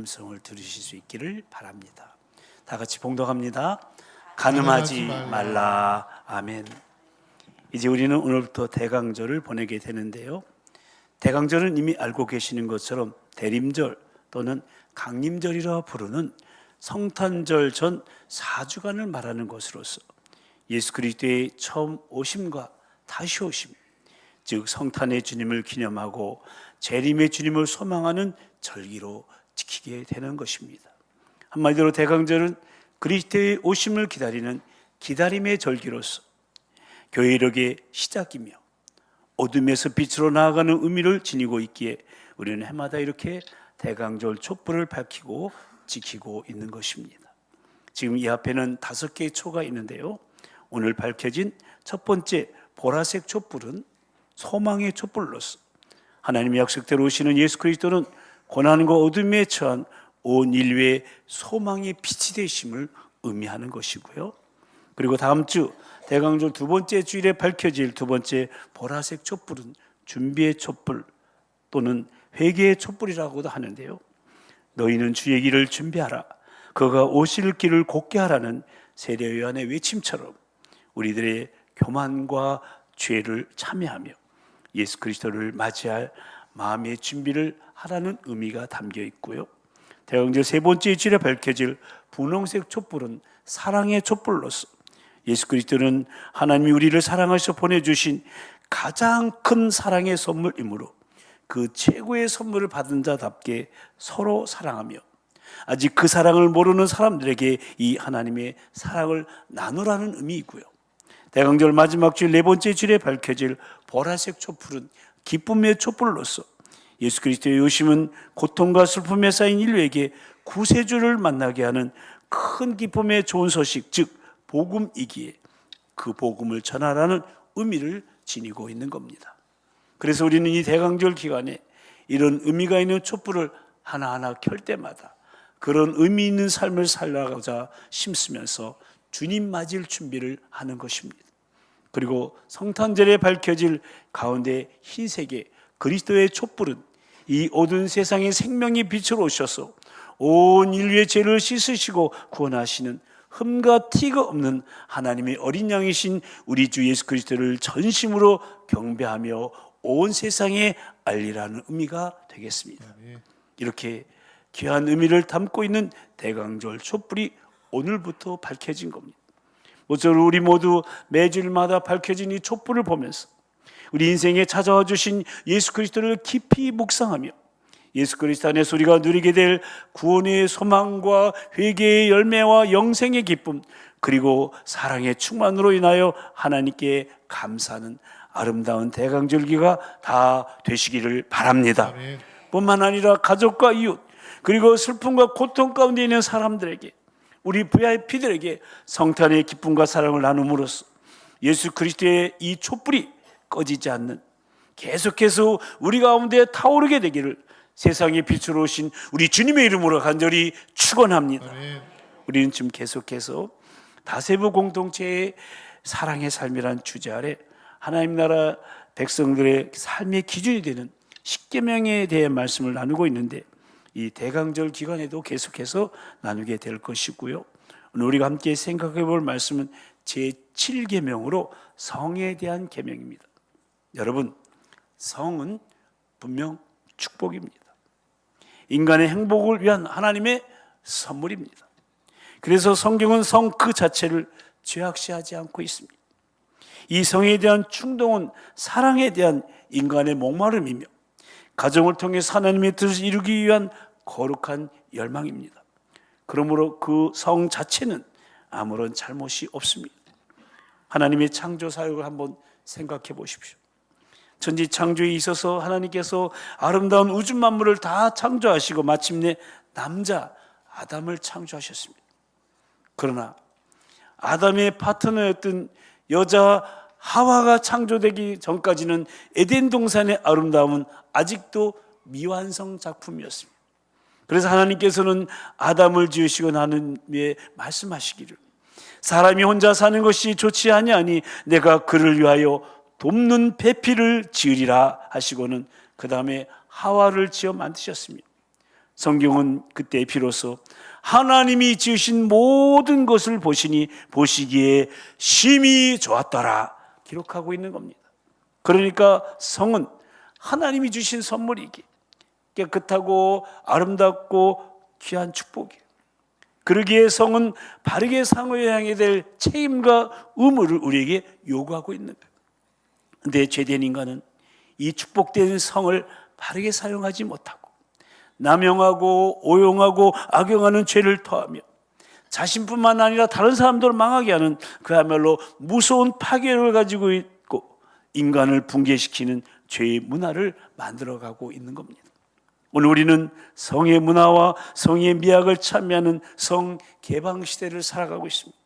음성을 들으실 수 있기를 바랍니다. 다 같이 봉독합니다. 간음하지 말라. 아멘. 이제 우리는 오늘부터 대강절을 보내게 되는데요, 대강절은 이미 알고 계시는 것처럼 대림절 또는 강림절이라 부르는 성탄절 전 4주간을 말하는 것으로서 예수 그리스도의 처음 오심과 다시 오심, 즉 성탄의 주님을 기념하고 재림의 주님을 소망하는 절기로 지키게 되는 것입니다. 한마디로 대강절은 그리스도의 오심을 기다리는 기다림의 절기로서 교회력의 시작이며 어둠에서 빛으로 나아가는 의미를 지니고 있기에 우리는 해마다 이렇게 대강절 촛불을 밝히고 지키고 있는 것입니다. 지금 이 앞에는 5개의 초가 있는데요, 오늘 밝혀진 첫 번째 보라색 촛불은 소망의 촛불로서 하나님의 약속대로 오시는 예수 그리스도는 고난과 어둠에 처한 온 인류의 소망의 빛이 되심을 의미하는 것이고요, 그리고 다음 주 대강절 두 번째 주일에 밝혀질 두 번째 보라색 촛불은 준비의 촛불 또는 회개의 촛불이라고도 하는데요, 너희는 주의 길을 준비하라, 그가 오실 길을 곧게 하라는 세례 요한의 외침처럼 우리들의 교만과 죄를 참여하며 예수 그리스도를 맞이할 마음의 준비를 하라는 의미가 담겨 있고요, 대강절 세 번째 주일에 밝혀질 분홍색 촛불은 사랑의 촛불로서 예수 그리스도는 하나님이 우리를 사랑하셔 보내주신 가장 큰 사랑의 선물이므로 그 최고의 선물을 받은 자답게 서로 사랑하며 아직 그 사랑을 모르는 사람들에게 이 하나님의 사랑을 나누라는 의미이고요, 대강절 마지막 주일 네 번째 주일에 밝혀질 보라색 촛불은 기쁨의 촛불로서 예수 그리스도의 오심은 고통과 슬픔에 쌓인 인류에게 구세주를 만나게 하는 큰 기쁨의 좋은 소식, 즉 복음이기에 그 복음을 전하라는 의미를 지니고 있는 겁니다. 그래서 우리는 이 대강절 기간에 이런 의미가 있는 촛불을 하나하나 켤 때마다 그런 의미 있는 삶을 살아가고자 힘쓰면서 주님 맞을 준비를 하는 것입니다. 그리고 성탄절에 밝혀질 가운데 흰색의 그리스도의 촛불은 이 어두운 세상의 생명의 빛으로 오셔서 온 인류의 죄를 씻으시고 구원하시는 흠과 티가 없는 하나님의 어린 양이신 우리 주 예수 그리스도를 전심으로 경배하며 온 세상에 알리라는 의미가 되겠습니다. 이렇게 귀한 의미를 담고 있는 대강절 촛불이 오늘부터 밝혀진 겁니다. 모쪼록 우리 모두 매주일마다 밝혀진 이 촛불을 보면서 우리 인생에 찾아와 주신 예수 그리스도를 깊이 묵상하며 예수 그리스도 안에서 우리가 누리게 될 구원의 소망과 회개의 열매와 영생의 기쁨, 그리고 사랑의 충만으로 인하여 하나님께 감사하는 아름다운 대강절기가 다 되시기를 바랍니다. 뿐만 아니라 가족과 이웃, 그리고 슬픔과 고통 가운데 있는 사람들에게, 우리 VIP들에게 성탄의 기쁨과 사랑을 나눔으로써 예수 그리스도의 이 촛불이 꺼지지 않는, 계속해서 우리 가운데 타오르게 되기를 세상의 빛으로 오신 우리 주님의 이름으로 간절히 축원합니다. 우리는 지금 계속해서 다세부 공동체의 사랑의 삶이란 주제 아래 하나님 나라 백성들의 삶의 기준이 되는 십계명에 대해 말씀을 나누고 있는데, 이 대강절 기간에도 계속해서 나누게 될 것이고요, 오늘 우리가 함께 생각해 볼 말씀은 제7계명으로 성에 대한 계명입니다. 여러분, 성은 분명 축복입니다. 인간의 행복을 위한 하나님의 선물입니다. 그래서 성경은 성 그 자체를 죄악시하지 않고 있습니다. 이 성에 대한 충동은 사랑에 대한 인간의 목마름이며 가정을 통해 하나님의 뜻을 이루기 위한 거룩한 열망입니다. 그러므로 그 성 자체는 아무런 잘못이 없습니다. 하나님의 창조 사역을 한번 생각해 보십시오. 천지 창조에 있어서 하나님께서 아름다운 우주 만물을 다 창조하시고 마침내 남자 아담을 창조하셨습니다. 그러나 아담의 파트너였던 여자 하와가 창조되기 전까지는 에덴 동산의 아름다움은 아직도 미완성 작품이었습니다. 그래서 하나님께서는 아담을 지으시고 하나님의 말씀하시기를 사람이 혼자 사는 것이 좋지 아니하니 내가 그를 위하여 돕는 배필을 지으리라 하시고는 그 다음에 하와를 지어 만드셨습니다. 성경은 그때 비로소 하나님이 지으신 모든 것을 보시니 보시기에 심히 좋았더라 기록하고 있는 겁니다. 그러니까 성은 하나님이 주신 선물이기, 깨끗하고 아름답고 귀한 축복이에요. 그러기에 성은 바르게 상호해야 될 책임과 의무를 우리에게 요구하고 있는 거예요. 그런데 죄된 인간은 이 축복된 성을 바르게 사용하지 못하고 남용하고 오용하고 악용하는 죄를 더하며 자신뿐만 아니라 다른 사람들을 망하게 하는 그야말로 무서운 파괴를 가지고 있고 인간을 붕괴시키는 죄의 문화를 만들어가고 있는 겁니다. 오늘 우리는 성의 문화와 성의 미학을 찬미하는 성 개방 시대를 살아가고 있습니다.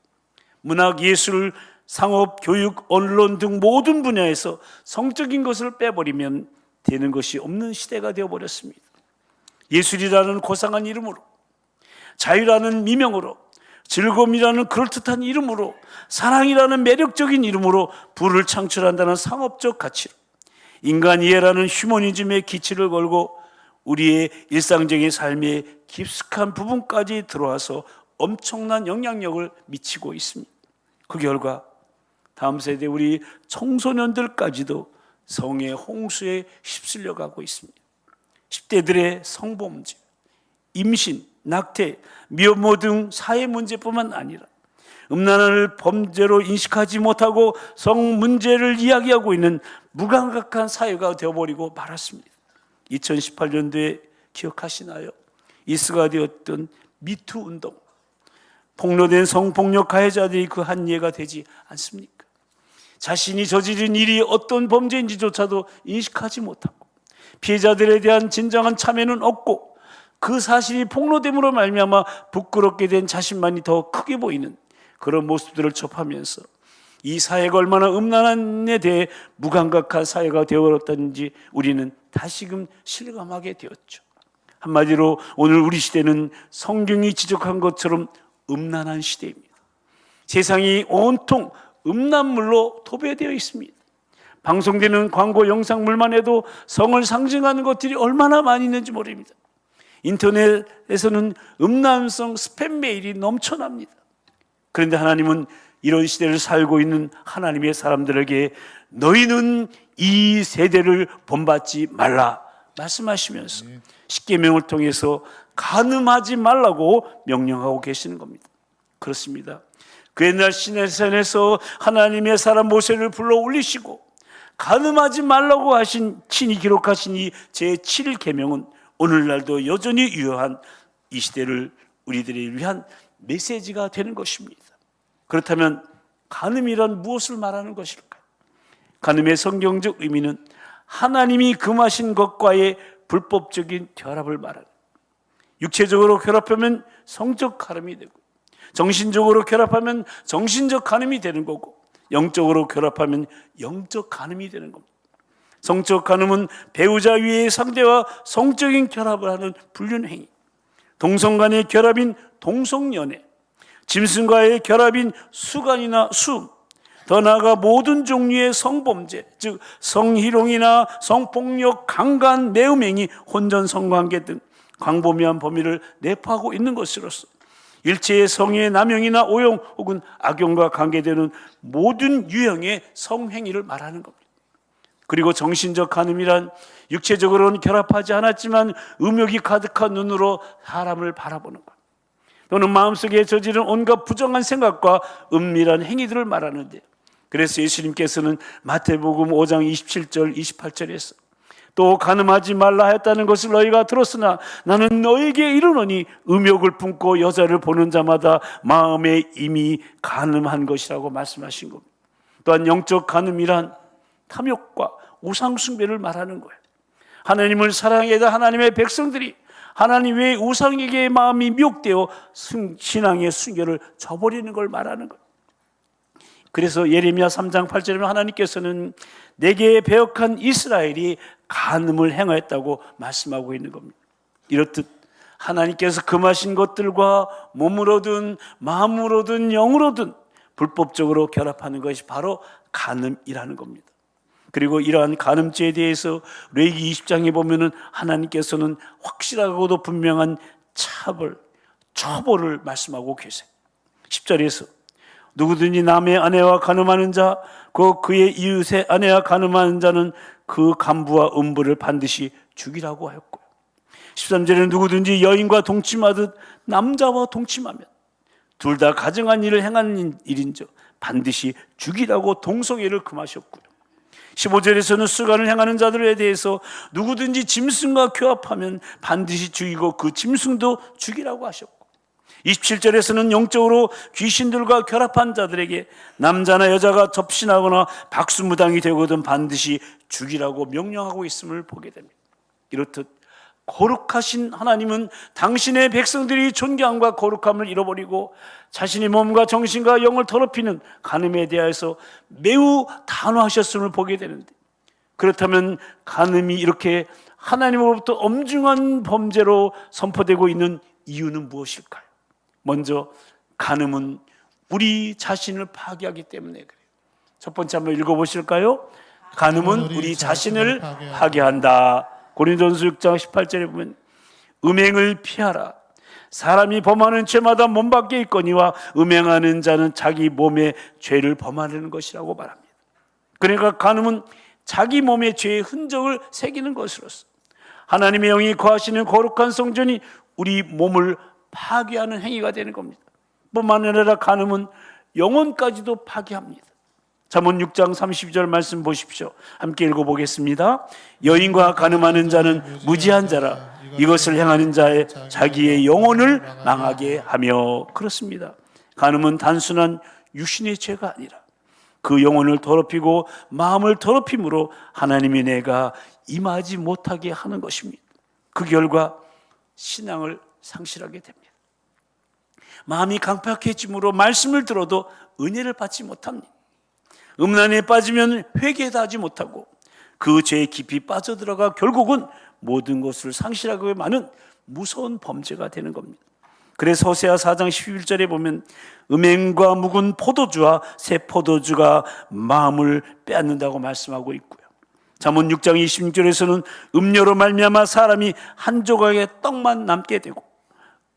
문학, 예술, 상업, 교육, 언론 등 모든 분야에서 성적인 것을 빼버리면 되는 것이 없는 시대가 되어버렸습니다. 예술이라는 고상한 이름으로, 자유라는 미명으로, 즐거움이라는 그럴듯한 이름으로, 사랑이라는 매력적인 이름으로 부를 창출한다는 상업적 가치로 인간 이해라는 휴머니즘의 기치를 걸고 우리의 일상적인 삶의 깊숙한 부분까지 들어와서 엄청난 영향력을 미치고 있습니다. 그 결과 다음 세대 우리 청소년들까지도 성의 홍수에 휩쓸려 가고 있습니다. 10대들의 성범죄, 임신, 낙태, 미혼모 등 사회 문제뿐만 아니라 음란을 범죄로 인식하지 못하고 성 문제를 이야기하고 있는 무감각한 사회가 되어버리고 말았습니다. 2018년도에 기억하시나요? 이스가 되었던 미투 운동, 폭로된 성폭력 가해자들이 그 한 예가 되지 않습니까? 자신이 저지른 일이 어떤 범죄인지조차도 인식하지 못하고 피해자들에 대한 진정한 참여는 없고 그 사실이 폭로됨으로 말미암아 부끄럽게 된 자신만이 더 크게 보이는 그런 모습들을 접하면서 이 사회가 얼마나 음란함에 대해 무감각한 사회가 되어버렸다는지 우리는 다시금 실감하게 되었죠. 한마디로 오늘 우리 시대는 성경이 지적한 것처럼 음란한 시대입니다. 세상이 온통 음란물로 도배되어 있습니다. 방송되는 광고 영상물만 해도 성을 상징하는 것들이 얼마나 많이 있는지 모릅니다. 인터넷에서는 음란성 스팸 메일이 넘쳐납니다. 그런데 하나님은 이런 시대를 살고 있는 하나님의 사람들에게 너희는 이 세대를 본받지 말라 말씀하시면서 십계명을 통해서 간음하지 말라고 명령하고 계시는 겁니다. 그렇습니다. 그 옛날 시내산에서 하나님의 사람 모세를 불러 올리시고 간음하지 말라고 하신 친히 기록하신 이 제7계명은 오늘날도 여전히 유효한 이 시대를 우리들을 위한 메시지가 되는 것입니다. 그렇다면 간음이란 무엇을 말하는 것일까요? 간음의 성경적 의미는 하나님이 금하신 것과의 불법적인 결합을 말하는, 육체적으로 결합하면 성적 간음이 되고 정신적으로 결합하면 정신적 간음이 되는 거고 영적으로 결합하면 영적 간음이 되는 겁니다. 성적 간음은 배우자 위의 상대와 성적인 결합을 하는 불륜행위, 동성 간의 결합인 동성연애, 짐승과의 결합인 수간이나 수음, 더 나아가 모든 종류의 성범죄, 즉 성희롱이나 성폭력, 강간, 매음행위, 혼전 성관계 등 광범위한 범위를 내포하고 있는 것으로서 일체의 성의 남용이나 오용 혹은 악용과 관계되는 모든 유형의 성행위를 말하는 겁니다. 그리고 정신적 간음이란 육체적으로는 결합하지 않았지만 음욕이 가득한 눈으로 사람을 바라보는 것, 또는 마음속에 저지른 온갖 부정한 생각과 은밀한 행위들을 말하는데, 그래서 예수님께서는 마태복음 5장 27절 28절에서 또 간음하지 말라 했다는 것을 너희가 들었으나 나는 너에게 이르노니 음욕을 품고 여자를 보는 자마다 마음에 이미 간음한 것이라고 말씀하신 겁니다. 또한 영적 간음이란 탐욕과 우상 숭배를 말하는 거예요. 하나님을 사랑하다 하나님의 백성들이 하나님 외의 우상에게 마음이 미혹되어 신앙의 순결을 저버리는 걸 말하는 거예요. 그래서 예레미야 3장 8절에 하나님께서는 내게 배역한 이스라엘이 간음을 행하였다고 말씀하고 있는 겁니다. 이렇듯 하나님께서 금하신 것들과 몸으로든 마음으로든 영으로든 불법적으로 결합하는 것이 바로 간음이라는 겁니다. 그리고 이러한 간음죄에 대해서 레위기 20장에 보면은 하나님께서는 확실하고도 분명한 처벌을 말씀하고 계세요. 10절에서 누구든지 남의 아내와 간음하는 자, 그의 이웃의 아내와 간음하는 자는 그 간부와 음부를 반드시 죽이라고 하였고요. 13절에는 누구든지 여인과 동침하듯 남자와 동침하면 둘 다 가증한 일을 행하는 일인즉 반드시 죽이라고 동성애를 금하셨고요. 15절에서는 수간을 행하는 자들에 대해서 누구든지 짐승과 교합하면 반드시 죽이고 그 짐승도 죽이라고 하셨고, 27절에서는 영적으로 귀신들과 결합한 자들에게 남자나 여자가 접신하거나 박수무당이 되거든 반드시 죽이라고 명령하고 있음을 보게 됩니다. 이렇듯 거룩하신 하나님은 당신의 백성들이 존경함과 거룩함을 잃어버리고 자신의 몸과 정신과 영을 더럽히는 간음에 대해서 매우 단호하셨음을 보게 되는데, 그렇다면 간음이 이렇게 하나님으로부터 엄중한 범죄로 선포되고 있는 이유는 무엇일까요? 먼저 간음은 우리 자신을 파괴하기 때문에 그래요. 첫 번째 한번 읽어보실까요? 간음은 우리 자신을 파괴한다. 고린도전서 6장 18절에 보면 음행을 피하라. 사람이 범하는 죄마다 몸 밖에 있거니와 음행하는 자는 자기 몸에 죄를 범하는 것이라고 말합니다. 그러니까 간음은 자기 몸에 죄의 흔적을 새기는 것으로서 하나님의 영이 거하시는 거룩한 성전이 우리 몸을 파괴하는 행위가 되는 겁니다. 뿐만 아니라 간음은 영혼까지도 파괴합니다. 잠언 6장 32절 말씀 보십시오. 함께 읽어보겠습니다. 여인과 간음하는 자는 무지한 자라. 이것을 행하는 자의 자기의 영혼을 망하게 하며. 그렇습니다. 간음은 단순한 육신의 죄가 아니라 그 영혼을 더럽히고 마음을 더럽힘으로 하나님의 내가 임하지 못하게 하는 것입니다. 그 결과 신앙을 상실하게 됩니다. 마음이 강팍해짐으로 말씀을 들어도 은혜를 받지 못합니다. 음란에 빠지면 회개도 하지 못하고 그 죄에 깊이 빠져들어가 결국은 모든 것을 상실하게 많은 무서운 범죄가 되는 겁니다. 그래서 호세아 4장 11절에 보면 음행과 묵은 포도주와 새 포도주가 마음을 빼앗는다고 말씀하고 있고요. 잠언 6장 26절에서는 음료로 말미암아 사람이 한 조각의 떡만 남게 되고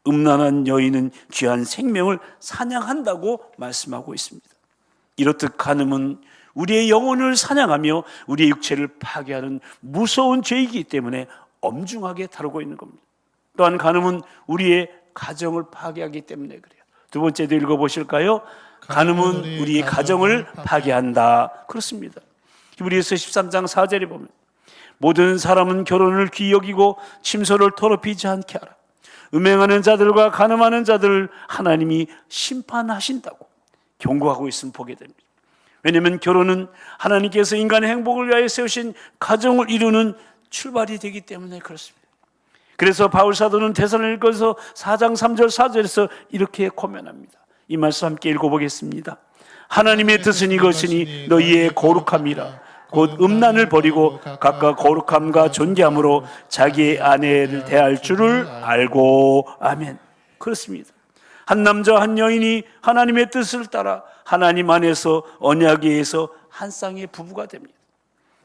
음란한 여인은 귀한 생명을 사냥한다고 말씀하고 있습니다. 이렇듯 간음은 우리의 영혼을 사냥하며 우리의 육체를 파괴하는 무서운 죄이기 때문에 엄중하게 다루고 있는 겁니다. 또한 간음은 우리의 가정을 파괴하기 때문에 그래요. 두 번째도 읽어보실까요? 간음은 우리의 가정을 파괴한다. 그렇습니다. 히브리서 13장 4절에 보면 모든 사람은 결혼을 귀히 여기고 침소를 더럽히지 않게 하라. 음행하는 자들과 간음하는 자들을 하나님이 심판하신다고 경고하고 있음을 보게 됩니다. 왜냐하면 결혼은 하나님께서 인간의 행복을 위하여 세우신 가정을 이루는 출발이 되기 때문에 그렇습니다. 그래서 바울 사도는 데살로니가서 4장 3절 4절에서 이렇게 고면합니다. 이 말씀 함께 읽어보겠습니다. 하나님의 뜻은 이것이니 너희의 거룩함이라. 곧 음란을 버리고 각각 거룩함과 존귀함으로 자기의 아내를 대할 줄을 알고. 아멘. 그렇습니다. 한 남자 한 여인이 하나님의 뜻을 따라 하나님 안에서 언약에 의해서 한 쌍의 부부가 됩니다.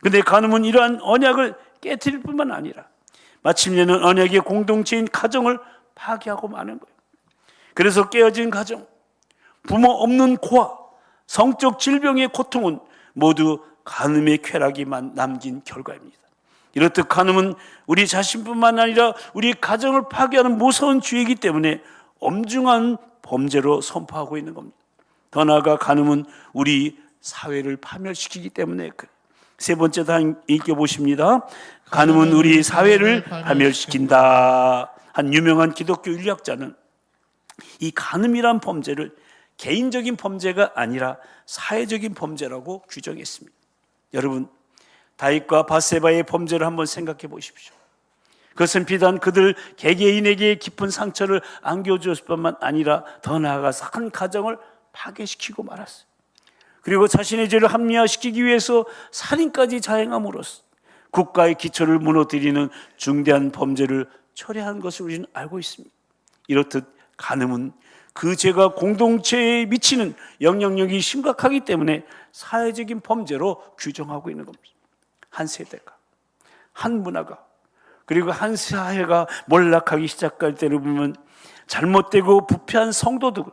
그런데 간음은 이러한 언약을 깨뜨릴 뿐만 아니라 마침내는 언약의 공동체인 가정을 파괴하고 마는 거예요. 그래서 깨어진 가정, 부모 없는 고아, 성적 질병의 고통은 모두 간음의 쾌락이 남긴 결과입니다. 이렇듯 간음은 우리 자신뿐만 아니라 우리 가정을 파괴하는 무서운 죄이기 때문에 엄중한 범죄로 선포하고 있는 겁니다. 더 나아가 간음은 우리 사회를 파멸시키기 때문에 세 번째 다 읽어보십니다. 간음은 우리 사회를 파멸시킨다. 한 유명한 기독교 윤리학자는 이 간음이란 범죄를 개인적인 범죄가 아니라 사회적인 범죄라고 규정했습니다. 여러분, 다윗과 밧세바의 범죄를 한번 생각해 보십시오. 그것은 비단 그들 개개인에게 깊은 상처를 안겨주었을 뿐만 아니라 더 나아가서 한 가정을 파괴시키고 말았어요. 그리고 자신의 죄를 합리화시키기 위해서 살인까지 자행함으로써 국가의 기초를 무너뜨리는 중대한 범죄를 철회한 것을 우리는 알고 있습니다. 이렇듯 간음은 그 죄가 공동체에 미치는 영향력이 심각하기 때문에 사회적인 범죄로 규정하고 있는 겁니다. 한 세대가, 한 문화가, 그리고 한 사회가 몰락하기 시작할 때를 보면 잘못되고 부패한 성도들,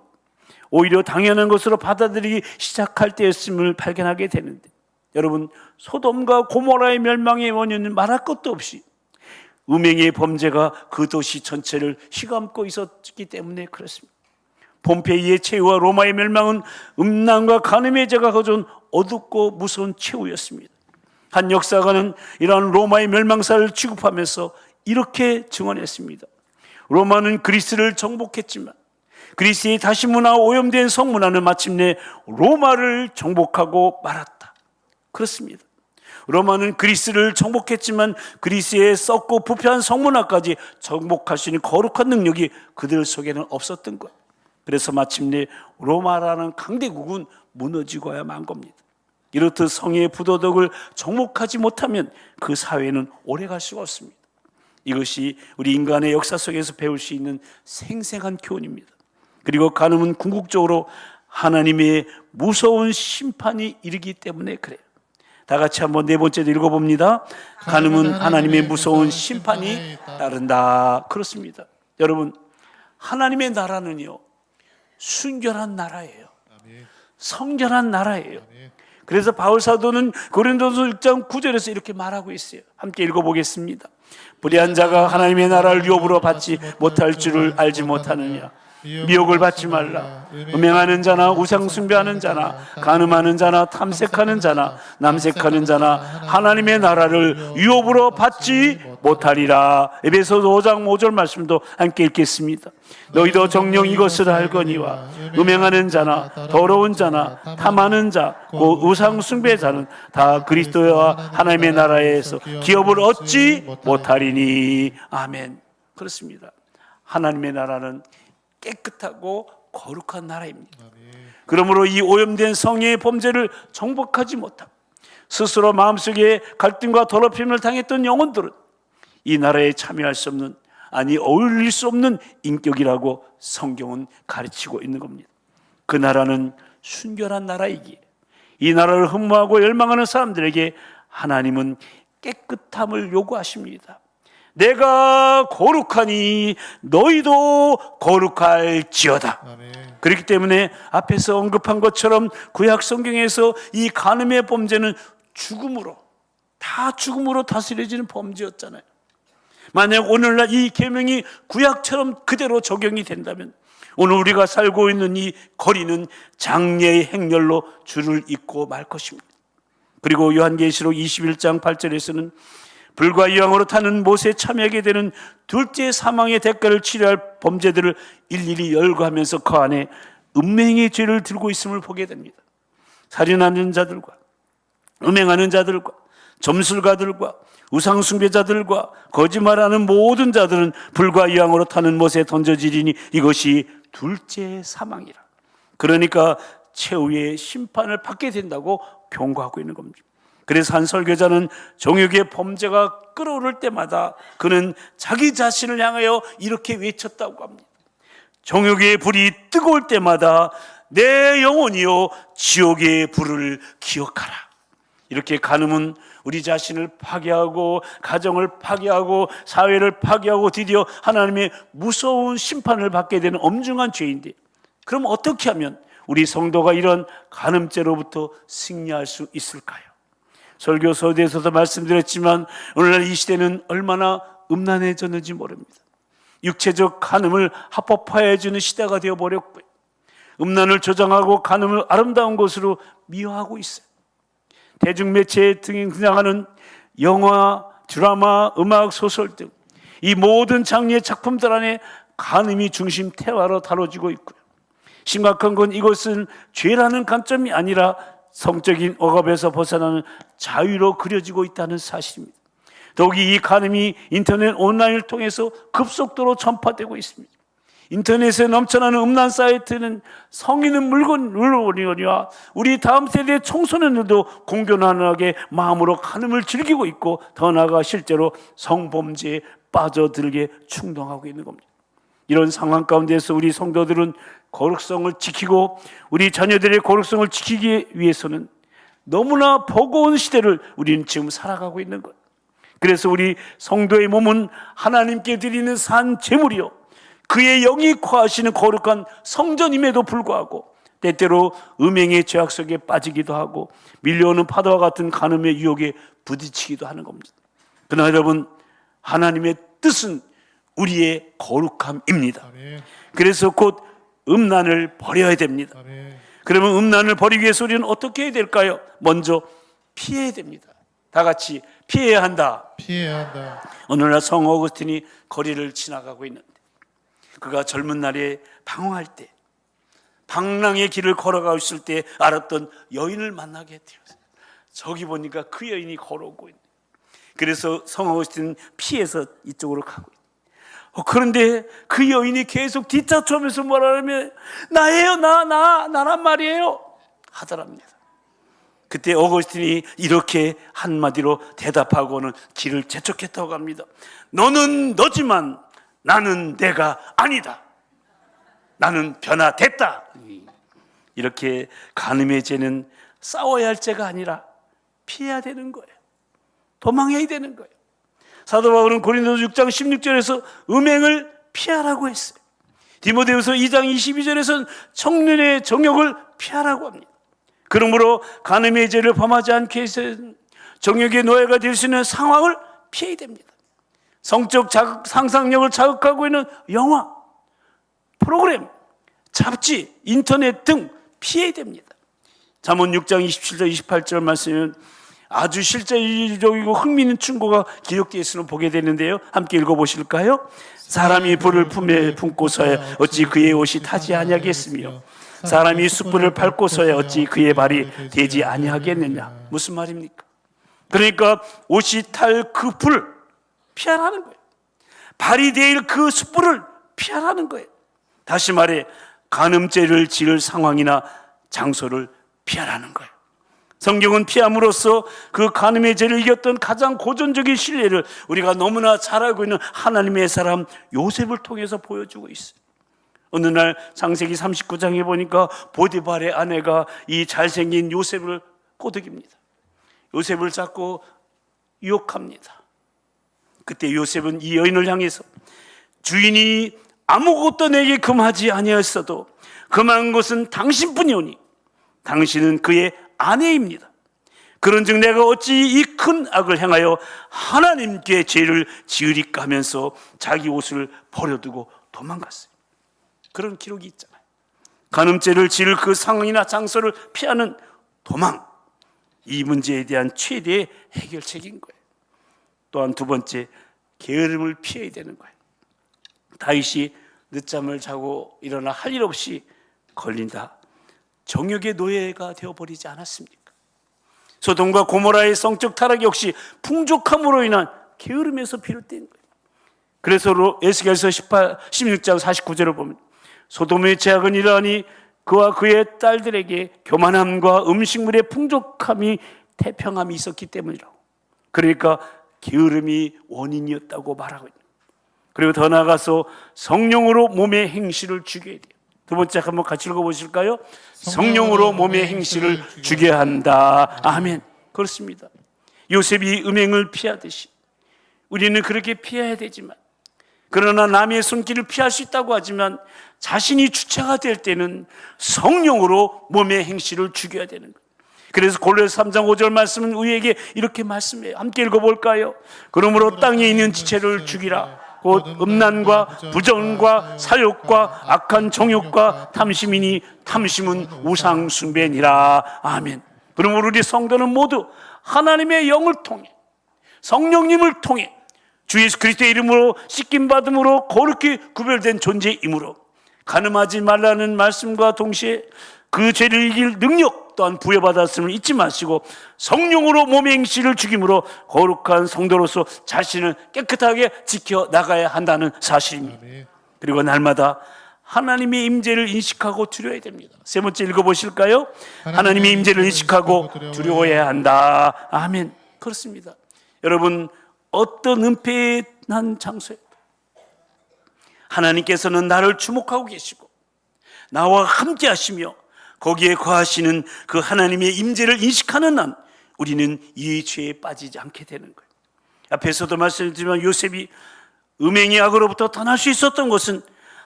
오히려 당연한 것으로 받아들이기 시작할 때였음을 발견하게 되는데, 여러분, 소돔과 고모라의 멸망의 원인은 말할 것도 없이 음행의 범죄가 그 도시 전체를 휘감고 있었기 때문에 그렇습니다. 폼페이의 최후와 로마의 멸망은 음란과 간음의 죄가 가져온 어둡고 무서운 최후였습니다. 한 역사가는 이러한 로마의 멸망사를 취급하면서 이렇게 증언했습니다. 로마는 그리스를 정복했지만 그리스의 다시 문화와 오염된 성문화는 마침내 로마를 정복하고 말았다. 그렇습니다. 로마는 그리스를 정복했지만 그리스의 썩고 부패한 성문화까지 정복할 수 있는 거룩한 능력이 그들 속에는 없었던 것. 그래서 마침내 로마라는 강대국은 무너지고야 만 겁니다. 이렇듯 성의 부도덕을 정복하지 못하면 그 사회는 오래갈 수가 없습니다. 이것이 우리 인간의 역사 속에서 배울 수 있는 생생한 교훈입니다. 그리고 간음은 궁극적으로 하나님의 무서운 심판이 이르기 때문에 그래요. 다 같이 한번 네 번째도 읽어봅니다. 간음은 하나님의 무서운 심판이 따른다. 그렇습니다. 여러분, 하나님의 나라는요, 순결한 나라예요. 성결한 나라예요. 그래서 바울 사도는 고린도서 6장 9절에서 이렇게 말하고 있어요. 함께 읽어보겠습니다. 불의한 자가 하나님의 나라를 유업으로 받지 못할 줄을 알지 못하느냐. 미혹을 받지 말라. 음행하는 자나 우상 숭배하는 자나 간음하는 자나 탐색하는 자나 남색하는 자나 하나님의 나라를 유업으로 받지 못하리라. 에베소서 5장 5절 말씀도 함께 읽겠습니다. 너희도 정녕 이것을 알거니와 음행하는 자나 더러운 자나 탐하는 자 곧 우상 숭배자는 다 그리스도와 하나님의 나라에서 기업을 얻지 못하리니. 아멘. 그렇습니다. 하나님의 나라는 깨끗하고 거룩한 나라입니다. 그러므로 이 오염된 성의 범죄를 정복하지 못하고 스스로 마음속에 갈등과 더럽힘을 당했던 영혼들은 이 나라에 참여할 수 없는, 아니 어울릴 수 없는 인격이라고 성경은 가르치고 있는 겁니다. 그 나라는 순결한 나라이기에 이 나라를 흠모하고 열망하는 사람들에게 하나님은 깨끗함을 요구하십니다. 내가 거룩하니 너희도 거룩할지어다. 아멘. 그렇기 때문에 앞에서 언급한 것처럼 구약 성경에서 이 간음의 범죄는 죽음으로 다스려지는 범죄였잖아요. 만약 오늘날 이 계명이 구약처럼 그대로 적용이 된다면 오늘 우리가 살고 있는 이 거리는 장래의 행렬로 줄을 잇고 말 것입니다. 그리고 요한계시록 21장 8절에서는 불과 이왕으로 타는 못에 참여하게 되는 둘째 사망의 대가를 치료할 범죄들을 일일이 열거하면서 그 안에 음행의 죄를 들고 있음을 보게 됩니다. 살인하는 자들과 음행하는 자들과 점술가들과 우상숭배자들과 거짓말하는 모든 자들은 불과 이왕으로 타는 못에 던져지리니 이것이 둘째 사망이라. 그러니까 최후의 심판을 받게 된다고 경고하고 있는 겁니다. 그래서 한 설교자는 정욕의 범죄가 끓어오를 때마다 그는 자기 자신을 향하여 이렇게 외쳤다고 합니다. 정욕의 불이 뜨거울 때마다 내 영혼이여 지옥의 불을 기억하라. 이렇게 간음은 우리 자신을 파괴하고 가정을 파괴하고 사회를 파괴하고 드디어 하나님의 무서운 심판을 받게 되는 엄중한 죄인데, 그럼 어떻게 하면 우리 성도가 이런 간음죄로부터 승리할 수 있을까요? 설교 서두에서도 말씀드렸지만 오늘날 이 시대는 얼마나 음란해졌는지 모릅니다. 육체적 간음을 합법화해주는 시대가 되어버렸고요, 음란을 조장하고 간음을 아름다운 것으로 미화하고 있어요. 대중매체에 등장하는 영화, 드라마, 음악, 소설 등 이 모든 장르의 작품들 안에 간음이 중심 테마로 다뤄지고 있고요, 심각한 건 이것은 죄라는 관점이 아니라 성적인 억압에서 벗어나는 자유로 그려지고 있다는 사실입니다. 더욱이 이 간음이 인터넷 온라인을 통해서 급속도로 전파되고 있습니다. 인터넷에 넘쳐나는 음란 사이트는 성인은 물론이거니와 우리 다음 세대 청소년들도 공견하게 마음으로 간음을 즐기고 있고 더 나아가 실제로 성범죄에 빠져들게 충동하고 있는 겁니다. 이런 상황 가운데서 우리 성도들은 거룩성을 지키고 우리 자녀들의 거룩성을 지키기 위해서는 너무나 버거운 시대를 우리는 지금 살아가고 있는 거예요. 그래서 우리 성도의 몸은 하나님께 드리는 산 제물이요, 그의 영이 거하시는 거룩한 성전임에도 불구하고 때때로 음행의 죄악 속에 빠지기도 하고 밀려오는 파도와 같은 간음의 유혹에 부딪히기도 하는 겁니다. 그러나 여러분, 하나님의 뜻은 우리의 거룩함입니다. 그래서 곧 음란을 버려야 됩니다. 그러면 음란을 버리기 위해서 우리는 어떻게 해야 될까요? 먼저 피해야 됩니다. 다 같이 피해야 한다. 피해야 한다. 오늘날 성 어거스틴이 거리를 지나가고 있는데 그가 젊은 날에 방황할 때, 방랑의 길을 걸어가고 있을 때 알았던 여인을 만나게 되었어요. 저기 보니까 그 여인이 걸어오고 있네. 그래서 성 어거스틴은 피해서 이쪽으로 가고 있네. 그런데 그 여인이 계속 뒤쫓아오면서 뭐라냐면 나예요, 나란 말이에요 하더랍니다. 그때 어거스틴이 이렇게 한마디로 대답하고는 길을 재촉했다고 합니다. 너는 너지만 나는 내가 아니다. 나는 변화됐다. 이렇게 간음의 죄는 싸워야 할 죄가 아니라 피해야 되는 거예요. 도망해야 되는 거예요. 사도 바울은 고린도서 6장 16절에서 음행을 피하라고 했어요. 디모데후서 2장 22절에서는 청년의 정욕을 피하라고 합니다. 그러므로 간음의 죄를 범하지 않게 해서 정욕의 노예가 될 수 있는 상황을 피해야 됩니다. 성적 상상력을 자극하고 있는 영화, 프로그램, 잡지, 인터넷 등 피해야 됩니다. 잠언 6장 27절 28절 말씀은 아주 실제적이고 흥미있는 충고가 기록되어 있으면 보게 되는데요, 함께 읽어보실까요? 사람이 불을 품에 품고서야 어찌 그의 옷이 타지 아니하겠으며 사람이 숯불을 밟고서야 어찌 그의 발이 되지 아니하겠느냐. 무슨 말입니까? 그러니까 옷이 탈 그 불 피하라는 거예요. 발이 될 그 숯불을 피하라는 거예요. 다시 말해 간음죄를 지을 상황이나 장소를 피하라는 거예요. 성경은 피함으로써 그 간음의 죄를 이겼던 가장 고전적인 신뢰를 우리가 너무나 잘 알고 있는 하나님의 사람 요셉을 통해서 보여주고 있어요. 어느 날 창세기 39장에 보니까 보디발의 아내가 이 잘생긴 요셉을 꼬드깁니다. 요셉을 잡고 유혹합니다. 그때 요셉은 이 여인을 향해서 주인이 아무것도 내게 금하지 아니하였어도 금한 것은 당신뿐이오니 당신은 그의 아내입니다. 그런즉 내가 어찌 이 큰 악을 행하여 하나님께 죄를 지으리까 하면서 자기 옷을 버려두고 도망갔어요. 그런 기록이 있잖아요. 간음죄를 지을 그 상황이나 장소를 피하는 도망, 이 문제에 대한 최대의 해결책인 거예요. 또한 두 번째, 게으름을 피해야 되는 거예요. 다윗이 늦잠을 자고 일어나 할 일 없이 걸린다. 정욕의 노예가 되어버리지 않았습니까? 소돔과 고모라의 성적 타락 역시 풍족함으로 인한 게으름에서 비롯된 거예요. 그래서 에스겔서 16장 49절을 보면 소돔의 죄악은 이러하니 그와 그의 딸들에게 교만함과 음식물의 풍족함이 태평함이 있었기 때문이라고. 그러니까 게으름이 원인이었다고 말하고 있는 거예요. 그리고 더 나아가서 성령으로 몸의 행실을 죽여야 돼요. 두 번째 한번 같이 읽어보실까요? 성령으로 몸의 행실을 죽여야 한다. 아멘. 그렇습니다. 요셉이 음행을 피하듯이 우리는 그렇게 피해야 되지만, 그러나 남의 손길을 피할 수 있다고 하지만 자신이 주체가 될 때는 성령으로 몸의 행실을 죽여야 되는 거예요. 그래서 골로새 3장 5절 말씀은 우리에게 이렇게 말씀해요. 함께 읽어볼까요? 그러므로 땅에 있는 지체를 죽이라. 곧 음란과 부정과 사욕과 악한 정욕과 탐심이니 탐심은 우상 숭배니라. 아멘. 그러므로 우리 성도는 모두 하나님의 영을 통해, 성령님을 통해 주 예수 그리스도의 이름으로 씻김받음으로 거룩히 구별된 존재이므로 간음하지 말라는 말씀과 동시에 그 죄를 이길 능력 또한 부여받았음을 잊지 마시고 성령으로 몸의 행실을 죽임으로 거룩한 성도로서 자신을 깨끗하게 지켜나가야 한다는 사실입니다. 그리고 날마다 하나님의 임재를 인식하고 두려워야 됩니다. 세 번째 읽어보실까요? 하나님의 임재를 인식하고 두려워해야 한다. 아멘. 그렇습니다. 여러분, 어떤 은폐한 장소에 하나님께서는 나를 주목하고 계시고 나와 함께 하시며 거기에 거하시는 그 하나님의 임재를 인식하는 한 우리는 이 죄에 빠지지 않게 되는 거예요. 앞에서도 말씀드렸지만 요셉이 음행의 악으로부터 떠날 수 있었던 것은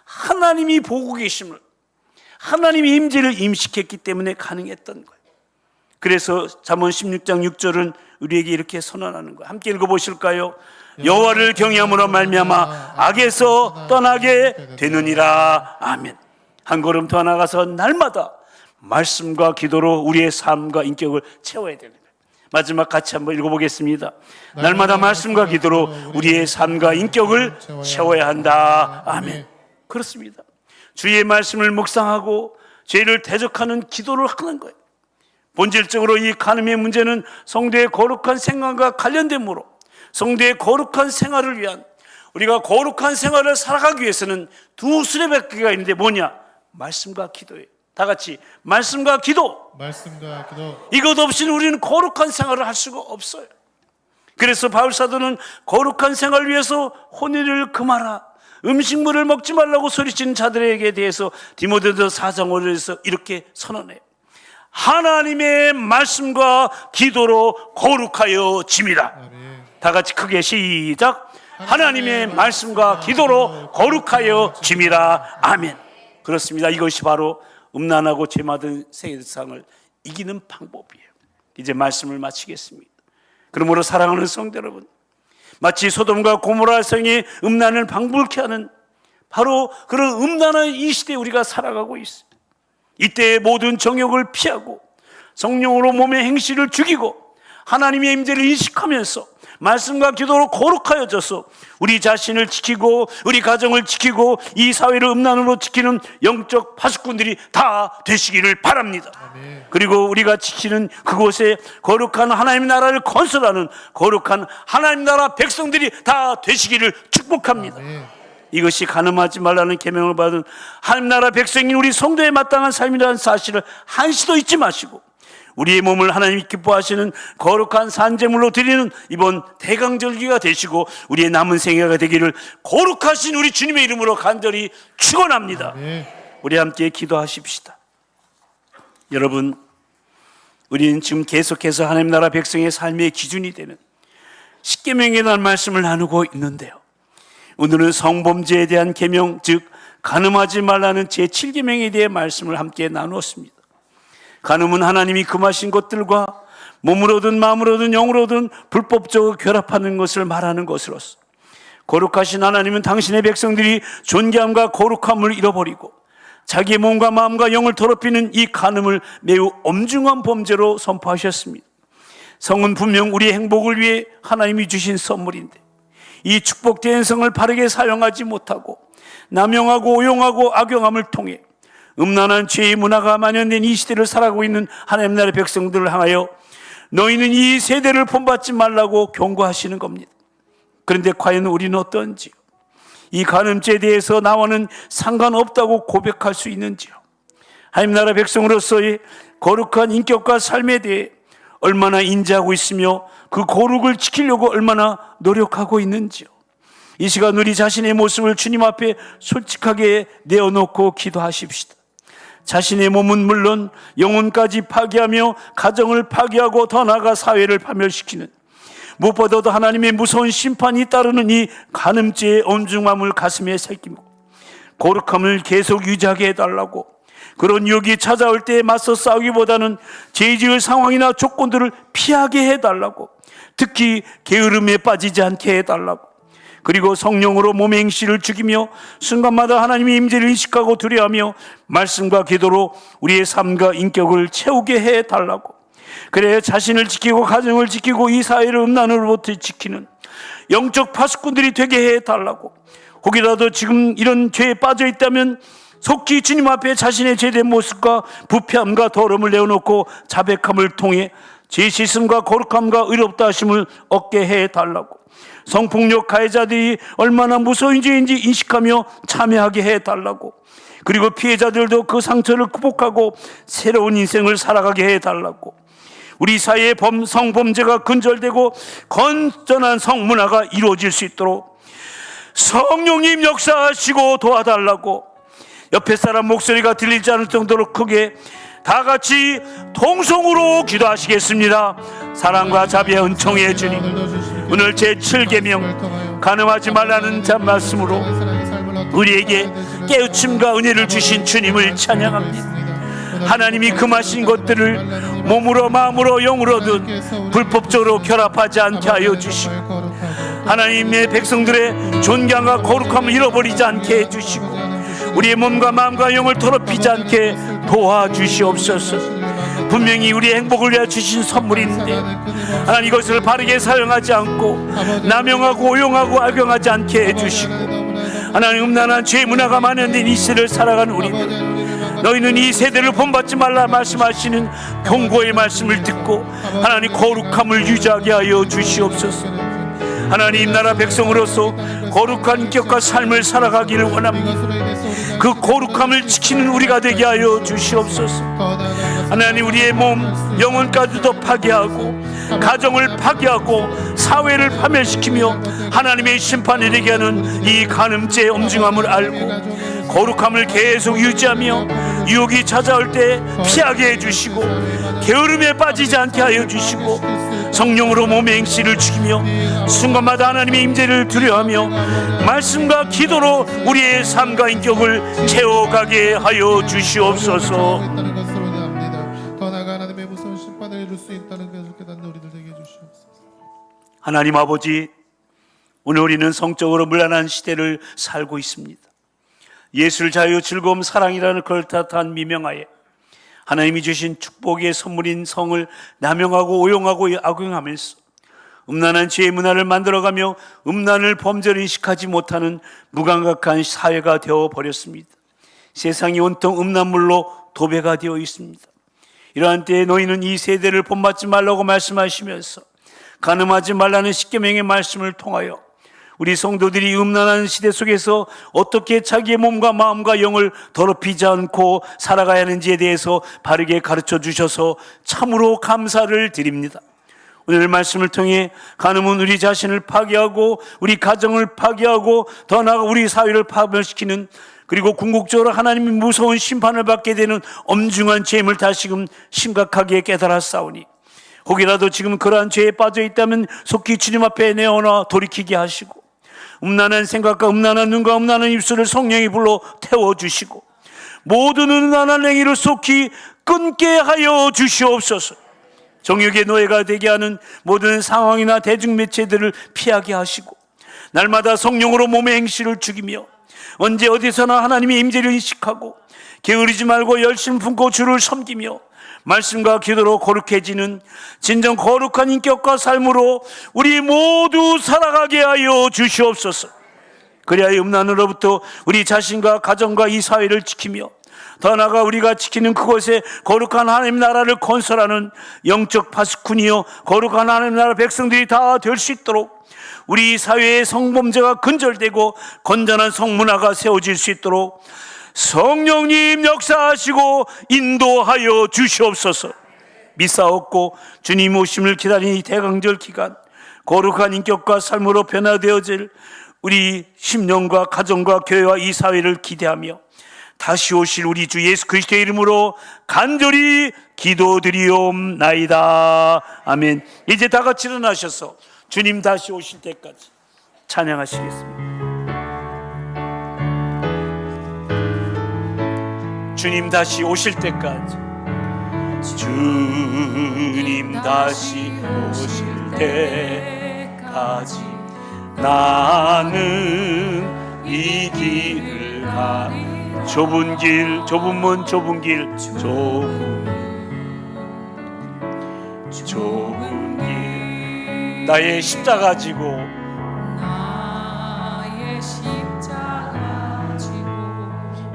하나님이 보고 계심을, 하나님의 임재를 임식했기 때문에 가능했던 거예요. 그래서 잠언 16장 6절은 우리에게 이렇게 선언하는 거예요. 함께 읽어보실까요? 여호와를 경외함으로 말미암아 악에서 떠나게 되느니라. 아멘. 한 걸음 더 나가서 날마다 말씀과 기도로 우리의 삶과 인격을 채워야 되는 거예요. 마지막 같이 한번 읽어보겠습니다. 날마다 말씀과 기도로 우리의 삶과 인격을 채워야 한다. 아멘. 그렇습니다. 주의 말씀을 묵상하고 죄를 대적하는 기도를 하는 거예요. 본질적으로 이 간음의 문제는 성도의 거룩한 생활과 관련되므로 성도의 거룩한 생활을 위한, 우리가 거룩한 생활을 살아가기 위해서는 두 수레바퀴가 있는데 뭐냐? 말씀과 기도예요. 다 같이 말씀과 기도. 말씀과 기도. 이것 없이는 우리는 거룩한 생활을 할 수가 없어요. 그래서 바울 사도는 거룩한 생활을 위해서 혼인을 금하라, 음식물을 먹지 말라고 소리치는 자들에게 대해서 디모데전서 4장 5절에서 이렇게 선언해요. 하나님의 말씀과 기도로 거룩하여 짐이라. 다 같이 크게 시작. 하나님의 말씀과 기도로 거룩하여 짐이라. 아멘. 그렇습니다. 이것이 바로 음란하고 죄 많은 세상을 이기는 방법이에요. 이제 말씀을 마치겠습니다. 그러므로 사랑하는 성도 여러분, 마치 소돔과 고모라 성의 음란을 방불케 하는 바로 그런 음란한 이 시대에 우리가 살아가고 있어요. 이때 모든 정욕을 피하고 성령으로 몸의 행실을 죽이고 하나님의 임재를 인식하면서 말씀과 기도로 거룩하여져서 우리 자신을 지키고 우리 가정을 지키고 이 사회를 음란으로 지키는 영적 파수꾼들이 다 되시기를 바랍니다. 아멘. 그리고 우리가 지키는 그곳에 거룩한 하나님 나라를 건설하는 거룩한 하나님 나라 백성들이 다 되시기를 축복합니다. 아멘. 이것이 간음하지 말라는 계명을 받은 하나님 나라 백성인 우리 성도에 마땅한 삶이라는 사실을 한시도 잊지 마시고 우리의 몸을 하나님이 기뻐하시는 거룩한 산제물로 드리는 이번 대강절기가 되시고 우리의 남은 생애가 되기를 거룩하신 우리 주님의 이름으로 간절히 축원합니다. 우리 함께 기도하십시다. 여러분, 우리는 지금 계속해서 하나님 나라 백성의 삶의 기준이 되는 십계명에 대한 말씀을 나누고 있는데요, 오늘은 성범죄에 대한 계명, 즉 간음하지 말라는 제7계명에 대해 말씀을 함께 나누었습니다. 간음은 하나님이 금하신 것들과 몸으로든 마음으로든 영으로든 불법적으로 결합하는 것을 말하는 것으로서 거룩하신 하나님은 당신의 백성들이 존귀함과 거룩함을 잃어버리고 자기의 몸과 마음과 영을 더럽히는 이 간음을 매우 엄중한 범죄로 선포하셨습니다. 성은 분명 우리의 행복을 위해 하나님이 주신 선물인데 이 축복된 성을 바르게 사용하지 못하고 남용하고 오용하고 악용함을 통해 음란한 죄의 문화가 만연된 이 시대를 살아가고 있는 하나님 나라의 백성들을 향하여 너희는 이 세대를 본받지 말라고 경고하시는 겁니다. 그런데 과연 우리는 어떤지요? 이 간음죄에 대해서 나와는 상관없다고 고백할 수 있는지요? 하나님 나라 백성으로서의 거룩한 인격과 삶에 대해 얼마나 인지하고 있으며 그 거룩을 지키려고 얼마나 노력하고 있는지요? 이 시간 우리 자신의 모습을 주님 앞에 솔직하게 내어놓고 기도하십시다. 자신의 몸은 물론 영혼까지 파괴하며 가정을 파괴하고 더 나아가 사회를 파멸시키는, 무엇보다도 하나님의 무서운 심판이 따르는 이 간음죄의 엄중함을 가슴에 새기고 거룩함을 계속 유지하게 해달라고, 그런 유혹이 찾아올 때 맞서 싸우기보다는 죄 지을 상황이나 조건들을 피하게 해달라고, 특히 게으름에 빠지지 않게 해달라고, 그리고 성령으로 몸의 행실을 죽이며 순간마다 하나님의 임재를 인식하고 두려워하며 말씀과 기도로 우리의 삶과 인격을 채우게 해달라고, 그래야 자신을 지키고 가정을 지키고 이 사회를 음란으로부터 지키는 영적 파수꾼들이 되게 해달라고, 혹이라도 지금 이런 죄에 빠져 있다면 속히 주님 앞에 자신의 죄된 모습과 부패함과 더러움을 내어놓고 자백함을 통해 죄 씻음과 거룩함과 의롭다 하심을 얻게 해달라고, 성폭력 가해자들이 얼마나 무서운 죄인지 인식하며 참여하게 해달라고, 그리고 피해자들도 그 상처를 극복하고 새로운 인생을 살아가게 해달라고, 우리 사회의 성범죄가 근절되고 건전한 성문화가 이루어질 수 있도록 성령님 역사하시고 도와달라고, 옆에 사람 목소리가 들리지 않을 정도로 크게 다 같이 통성으로 기도하시겠습니다. 사랑과 자비의 은총의 주님, 오늘 제7계명 간음하지 말라는 말씀으로 우리에게 깨우침과 은혜를 주신 주님을 찬양합니다. 하나님이 금하신 것들을 몸으로 마음으로 영으로든 불법적으로 결합하지 않게 하여 주시고, 하나님의 백성들의 존경과 거룩함을 잃어버리지 않게 해주시고, 우리의 몸과 마음과 영을 더럽히지 않게 도와주시옵소서. 분명히 우리의 행복을 위해 주신 선물인데 하나님, 이것을 바르게 사용하지 않고 남용하고 오용하고 악용하지 않게 해주시고, 하나님, 음란한 죄의 문화가 만연된 이 시대를 살아가는 우리들, 너희는 이 세대를 본받지 말라 말씀하시는 경고의 말씀을 듣고 하나님 거룩함을 유지하게 하여 주시옵소서. 하나님, 나라 백성으로서 거룩한 인격과 삶을 살아가기를 원합니다. 그 거룩함을 지키는 우리가 되게 하여 주시옵소서. 하나님, 우리의 몸, 영혼까지도 파괴하고 가정을 파괴하고 사회를 파멸시키며 하나님의 심판을 내게 하는 이 간음죄의 엄중함을 알고 거룩함을 계속 유지하며 유혹이 찾아올 때 피하게 해주시고 게으름에 빠지지 않게 하여 주시고 성령으로 몸의 행실을 죽이며 순간마다 하나님의 임재를 두려워하며 말씀과 기도로 우리의 삶과 인격을 채워가게 하여 주시옵소서. 더 나아가 하나님의 무서운 심판을 이룰 수 있다는 것을 깨닫는 우리들 되게 해주시옵소서. 하나님 아버지, 오늘 우리는 성적으로 문란한 시대를 살고 있습니다. 예술, 자유, 즐거움, 사랑이라는 걸tat한 미명하에 하나님이 주신 축복의 선물인 성을 남용하고 오용하고 악용하면서 음란한 죄의 문화를 만들어가며 음란을 범죄로 인식하지 못하는 무감각한 사회가 되어버렸습니다. 세상이 온통 음란물로 도배가 되어 있습니다. 이러한 때에 너희는 이 세대를 본받지 말라고 말씀하시면서 간음하지 말라는 십계명의 말씀을 통하여 우리 성도들이 음란한 시대 속에서 어떻게 자기의 몸과 마음과 영을 더럽히지 않고 살아가야 하는지에 대해서 바르게 가르쳐 주셔서 참으로 감사를 드립니다. 오늘 말씀을 통해 간음은 우리 자신을 파괴하고 우리 가정을 파괴하고 더 나아가 우리 사회를 파멸시키는, 그리고 궁극적으로 하나님의 무서운 심판을 받게 되는 엄중한 죄임을 다시금 심각하게 깨달았사오니, 혹이라도 지금 그러한 죄에 빠져 있다면 속히 주님 앞에 내어놔 돌이키게 하시고, 음란한 생각과 음란한 눈과 음란한 입술을 성령이 불러 태워주시고, 모든 음란한 행위를 속히 끊게 하여 주시옵소서. 정욕의 노예가 되게 하는 모든 상황이나 대중매체들을 피하게 하시고, 날마다 성령으로 몸의 행실을 죽이며 언제 어디서나 하나님의 임재를 인식하고 게으르지 말고 열심 품고 주를 섬기며 말씀과 기도로 거룩해지는 진정 거룩한 인격과 삶으로 우리 모두 살아가게 하여 주시옵소서. 그래야 음란으로부터 우리 자신과 가정과 이 사회를 지키며 더 나아가 우리가 지키는 그곳에 거룩한 하나님 나라를 건설하는 영적 파수꾼이요 거룩한 하나님 나라 백성들이 다 될 수 있도록, 우리 사회의 성범죄가 근절되고 건전한 성문화가 세워질 수 있도록 성령님 역사하시고 인도하여 주시옵소서. 미사옵고 주님 오심을 기다리는 이 대강절 기간, 거룩한 인격과 삶으로 변화되어질 우리 심령과 가정과 교회와 이 사회를 기대하며 다시 오실 우리 주 예수 그리스도의 이름으로 간절히 기도드리옵나이다. 아멘. 이제 다 같이 일어나셔서 주님 다시 오실 때까지 찬양하시겠습니다. 주님 다시 오실 때까지, 주님 다시 오실 때까지 나는 이 길을 가. 좁은 길, 좁은 문, 좁은 길, 좁은 길, 나의 십자가 지고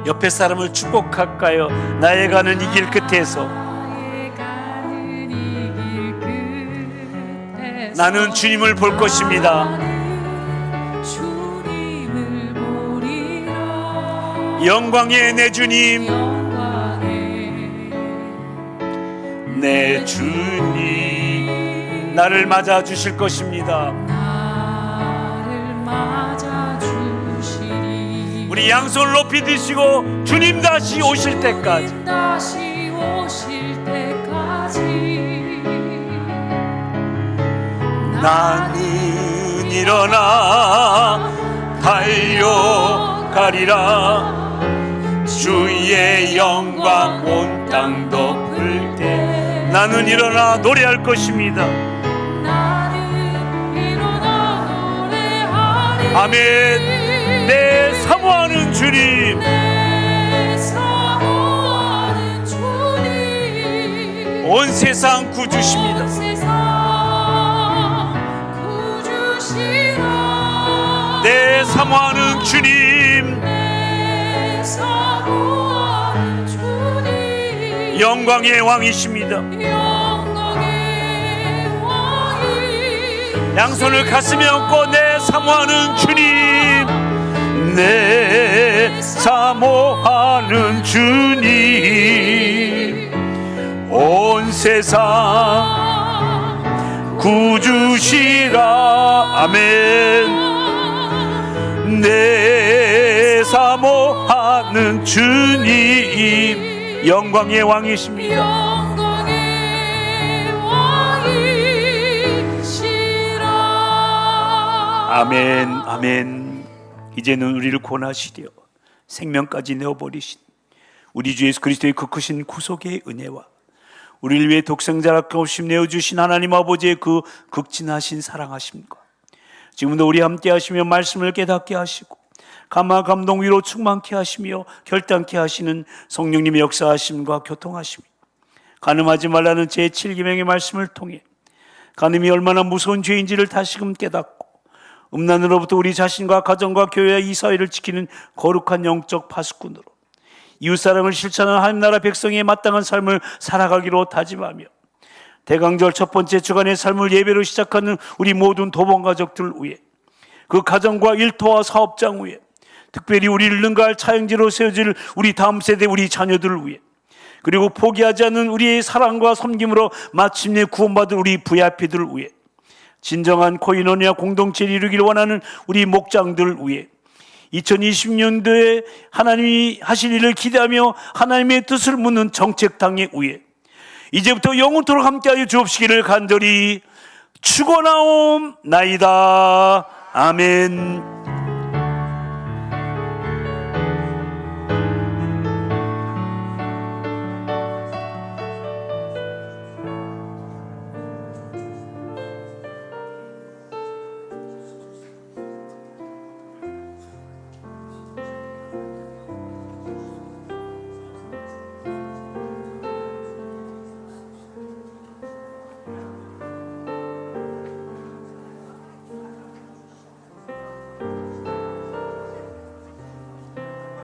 옆에 사람을 축복할까요? 나의 가는 이 길 끝에서 나는 주님을 볼 것입니다. 영광의 내 주님, 내 주님 나를 맞아 주실 것입니다. 우리 양손을 높이 드시고 주님 다시 오실 때까지 오실 때까지 나는 일어나 달려가리라. 주의 영광 온 땅 덮을 때 나는 일어나 노래할 것입니다. 나는 일어나 노래하리. 아멘. 내 사모하는 주님, 내 사모하는 주님, 온 세상 구주십니다. 온 세상 구주시라. 내 사모하는 주님, 내 사모하는 주님, 영광의 왕이십니다. 영광의 왕이. 양손을 가슴에 얹고 내 사모하는 주님, 내 사모하는 주님, 온 세상 구주시라. 아멘. 내 사모하는 주님, 영광의 왕이십니다. 영광의 왕이시라. 아멘. 아멘. 이제는 우리를 권하시려 생명까지 내어버리신 우리 주 예수 그리스도의 그 크신 구속의 은혜와 우리를 위해 독생자를 아낌없이 내어주신 하나님 아버지의 그 극진하신 사랑하심과 지금도 우리 함께 하시며 말씀을 깨닫게 하시고 감화 감동 위로 충만케 하시며 결단케 하시는 성령님의 역사하심과 교통하심이 간음하지 말라는 제7계명의 말씀을 통해 간음이 얼마나 무서운 죄인지를 다시금 깨닫고 음란으로부터 우리 자신과 가정과 교회와 이 사회를 지키는 거룩한 영적 파수꾼으로 이웃사랑을 실천하는 하나님 나라 백성의 마땅한 삶을 살아가기로 다짐하며 대강절 첫 번째 주간의 삶을 예배로 시작하는 우리 모든 도봉가족들 위해 그 가정과 일터와 사업장 위해 특별히 우리를 능가할 차영지로 세워질 우리 다음 세대 우리 자녀들을 위해 그리고 포기하지 않는 우리의 사랑과 섬김으로 마침내 구원받을 우리 VIP들을 위해 진정한 코인원이와 공동체를 이루길 원하는 우리 목장들을 위해 2020년도에 하나님이 하실 일을 기대하며 하나님의 뜻을 묻는 정책당에 위해 이제부터 영원토록 함께하여 주옵시기를 간절히 축원하옵나이다. 아멘.